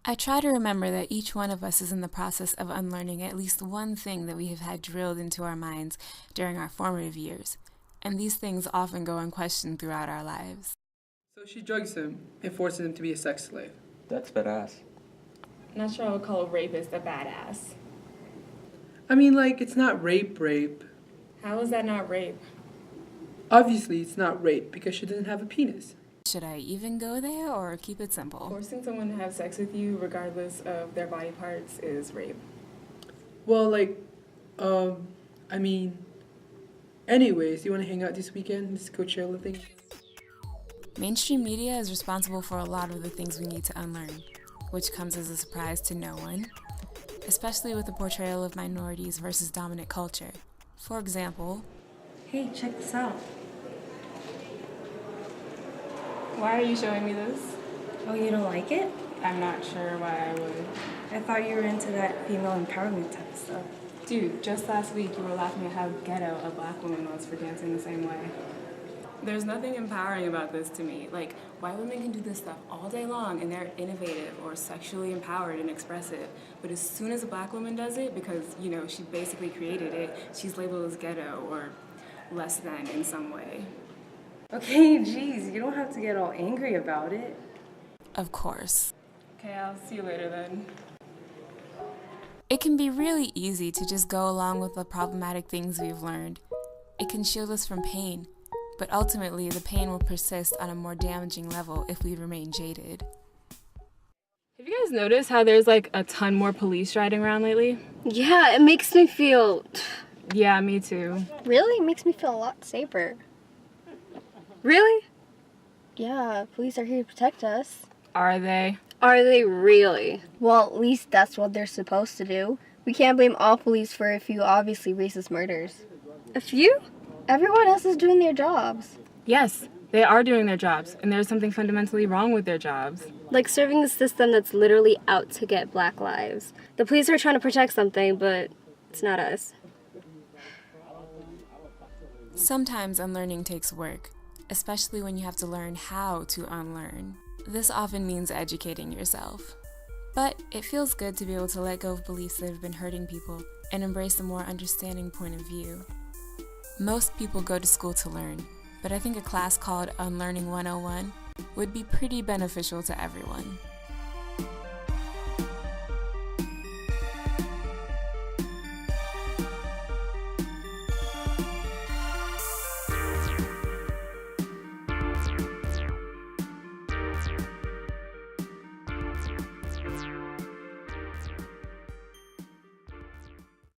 I try to remember that each one of us is in the process of unlearning at least one thing that we have had drilled into our minds during our formative years, and these things often go unquestioned throughout our lives. So she drugs him and forces him to be a sex slave. That's badass. Not sure I would call a rapist a badass. I mean, like, it's not rape. How is that not rape? Obviously, it's not rape because she doesn't have a penis. Should I even go there or keep it simple? Forcing someone to have sex with you, regardless of their body parts, is rape. Well, like, anyways, you want to hang out this weekend? This Coachella thing? Mainstream media is responsible for a lot of the things we need to unlearn, which comes as a surprise to no one, especially with the portrayal of minorities versus dominant culture. For example, hey, check this out. Why are you showing me this? Oh, you don't like it? I'm not sure why I would. I thought you were into that female empowerment type of stuff. Dude, just last week you were laughing at how ghetto a black woman was for dancing the same way. There's nothing empowering about this to me. Like, white women can do this stuff all day long and they're innovative or sexually empowered and expressive. But as soon as a black woman does it, because, you know, she basically created it, she's labeled as ghetto or less than in some way. Okay, geez, you don't have to get all angry about it. of course. Okay, I'll see you later then. It can be really easy to just go along with the problematic things we've learned. It can shield us from pain, but ultimately the pain will persist on a more damaging level if we remain jaded. Have you guys noticed how there's like a ton more police riding around lately? Yeah, it makes me feel... Yeah, me too. Really? It makes me feel a lot safer. Really? Yeah, police are here to protect us. Are they? Are they really? Well, at least that's what they're supposed to do. We can't blame all police for a few obviously racist murders. A few? Everyone else is doing their jobs. Yes, they are doing their jobs, and there's something fundamentally wrong with their jobs. Like serving a system that's literally out to get black lives. The police are trying to protect something, but it's not us. Sometimes unlearning takes work, especially when you have to learn how to unlearn. This often means educating yourself. But it feels good to be able to let go of beliefs that have been hurting people and embrace a more understanding point of view. Most people go to school to learn, but I think a class called Unlearning 101 would be pretty beneficial to everyone.